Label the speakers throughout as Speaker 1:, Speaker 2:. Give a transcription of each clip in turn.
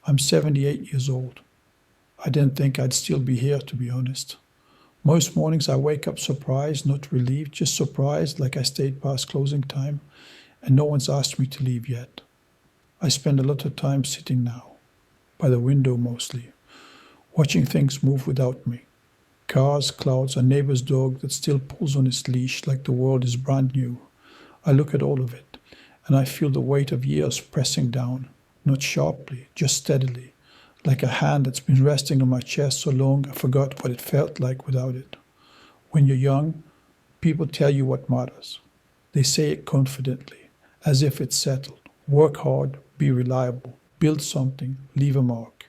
Speaker 1: I'm 78 years old. I didn't think I'd still be here, to be honest. Most mornings I wake up surprised, not relieved, just surprised, like I stayed past closing time, and no one's asked me to leave yet. I spend a lot of time sitting now, by the window mostly, watching things move without me. Cars, clouds, a neighbor's dog that still pulls on its leash like the world is brand new. I look at all of it, and I feel the weight of years pressing down, not sharply, just steadily, like a hand that's been resting on my chest so long I forgot what it felt like without it. When you're young, people tell you what matters. They say it confidently, as if it's settled. Work hard, be reliable, build something, leave a mark.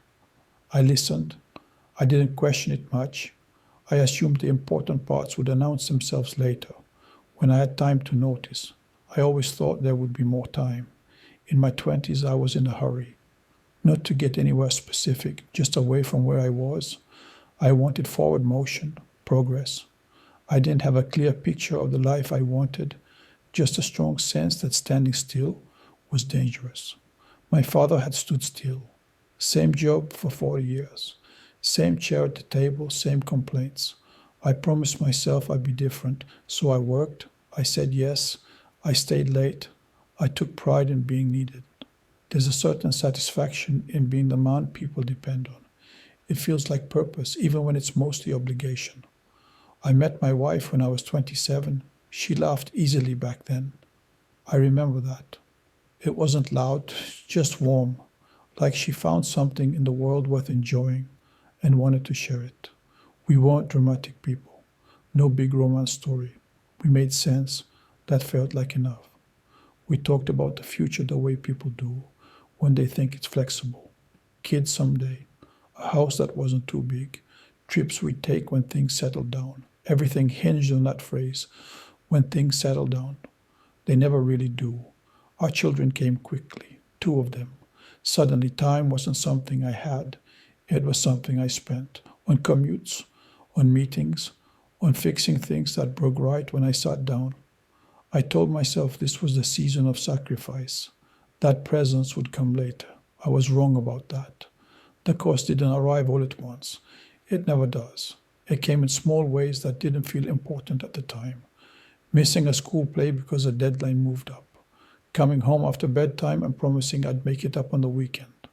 Speaker 1: I listened. I didn't question it much. I assumed the important parts would announce themselves later, when I had time to notice. I always thought there would be more time. In my 20s, I was in a hurry. Not to get anywhere specific, just away from where I was. I wanted forward motion, progress. I didn't have a clear picture of the life I wanted, just a strong sense that standing still was dangerous. My father had stood still. Same job for 40 years. Same chair at the table, same complaints. I promised myself I'd be different, so I worked. I said yes. I stayed late. I took pride in being needed. There's a certain satisfaction in being the man people depend on. It feels like purpose, even when it's mostly obligation. I met my wife when I was 27. She laughed easily back then. I remember that. It wasn't loud, just warm, like she found something in the world worth enjoying and wanted to share it. We weren't dramatic people. No big romance story. We made sense. That felt like enough. We talked about the future the way people do, when they think it's flexible. Kids someday. A house that wasn't too big. Trips we'd take when things settled down. Everything hinged on that phrase, when things settle down. They never really do. Our children came quickly, 2 of them. Suddenly time wasn't something I had. It was something I spent. On commutes, on meetings, on fixing things that broke right when I sat down. I told myself this was the season of sacrifice. That presence would come later. I was wrong about that. The cost didn't arrive all at once. It never does. It came in small ways that didn't feel important at the time. Missing a school play because a deadline moved up. Coming home after bedtime and promising I'd make it up on the weekend.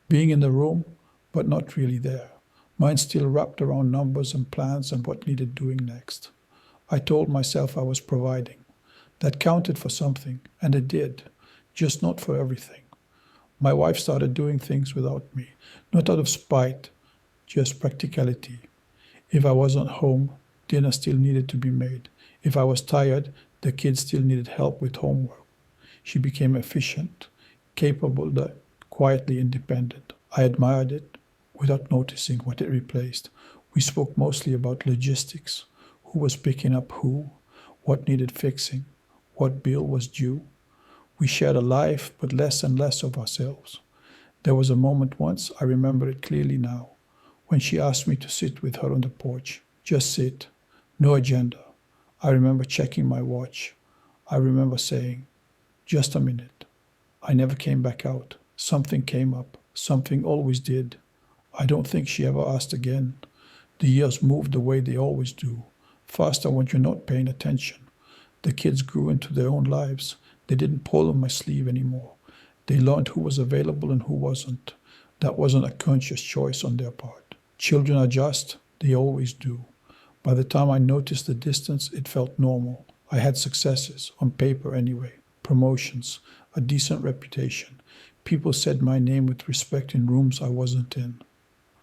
Speaker 1: Being in the room, but not really there. Mind still wrapped around numbers and plans and what needed doing next. I told myself I was providing. That counted for something, and it did. Just not for everything. My wife started doing things without me, not out of spite, just practicality. If I wasn't home, dinner still needed to be made. If I was tired, the kids still needed help with homework. She became efficient, capable, quietly independent. I admired it without noticing what it replaced. We spoke mostly about logistics, who was picking up who, what needed fixing, what bill was due. We shared a life, but less and less of ourselves. There was a moment once, I remember it clearly now, when she asked me to sit with her on the porch. Just sit. No agenda. I remember checking my watch. I remember saying, just a minute. I never came back out. Something came up. Something always did. I don't think she ever asked again. The years moved the way they always do, faster when you're not paying attention. The kids grew into their own lives. They didn't pull on my sleeve anymore. They learned who was available and who wasn't. That wasn't a conscious choice on their part. Children adjust. They always do. By the time I noticed the distance, it felt normal. I had successes, on paper anyway, promotions, a decent reputation. People said my name with respect in rooms I wasn't in.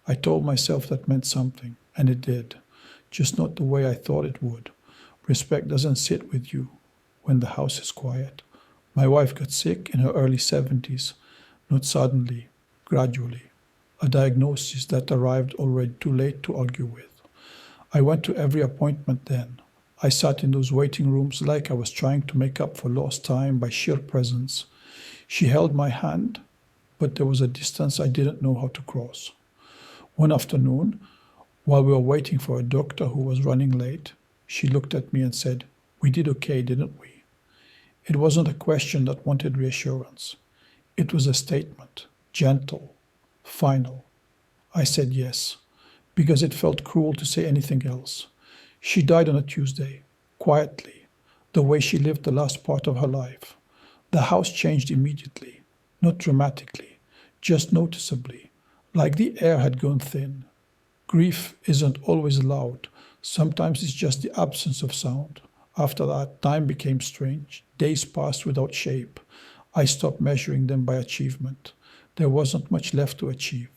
Speaker 1: I told myself that meant something, and it did. Just not the way I thought it would. Respect doesn't sit with you when the house is quiet. My wife got sick in her early 70s, not suddenly, gradually. A diagnosis that arrived already too late to argue with. I went to every appointment then. I sat in those waiting rooms like I was trying to make up for lost time by sheer presence. She held my hand, but there was a distance I didn't know how to cross. One afternoon, while we were waiting for a doctor who was running late, she looked at me and said, "We did okay, didn't we?" It wasn't a question that wanted reassurance. It was a statement, gentle, Final. I said yes, because it felt cruel to say anything else. She died on a Tuesday, quietly, the way she lived the last part of her life. The house changed immediately, not dramatically, just noticeably, like the air had gone thin. Grief isn't always loud. Sometimes it's just the absence of sound. After that, time became strange. Days passed without shape. I stopped measuring them by achievement. There wasn't much left to achieve.